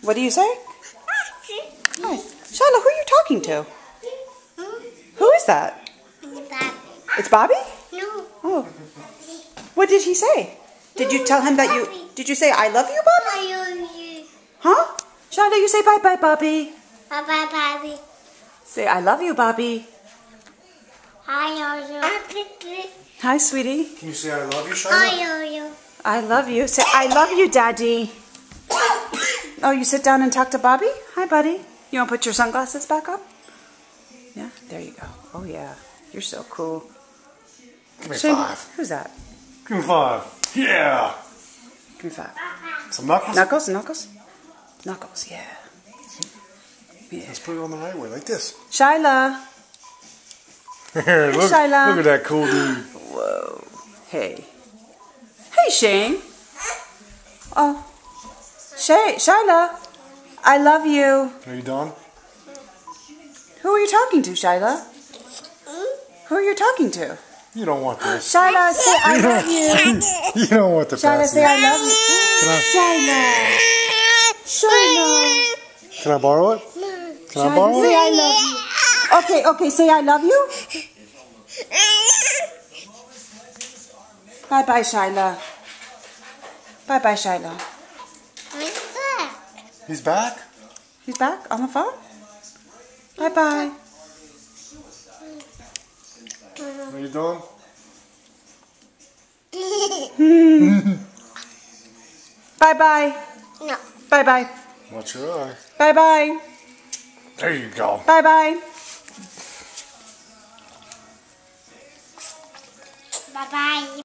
What do you say? Hi. Shiloh, who are you talking to? Who is that? It's Bobby? No. Oh. What did he say? Did you tell him that you... Did you say, I love you, Bobby? I love you. Huh? Shiloh, you say bye-bye, Bobby. Bye-bye, Bobby. Say, I love you, Bobby. I love you. Hi, sweetie. Can you say I love you, Shiloh? I love you. I love you. Say, I love you, Daddy. Oh, you sit down and talk to Bobby? Hi, buddy. You want to put your sunglasses back up? Yeah, there you go. Oh, yeah. You're so cool. Give me Shane, 5. who's that? Give me 5. Yeah. Give me 5. Some knuckles? Knuckles, Knuckles? Knuckles, yeah. Let's put it on the right way, like this. Shyla. Here, look, Shiloh. look at that cool dude. Whoa. Hey. Hey, Shane. Oh. Shyla. I love you. Are you done? Who are you talking to, Shyla? Who are you talking to? You don't want this. Shyla, say I love you. You don't want the Shyla, pass. say I love you. Can Shyla. can I borrow it? Can I borrow Say it? I love you. Okay, say I love you. Bye-bye, Shyla. Bye-bye, Shyla. He's back? He's back on the phone? Bye-bye. Are you done? Bye-bye. No. Bye-bye. Watch your eye. Bye-bye. There you go. Bye-bye. Bye-bye.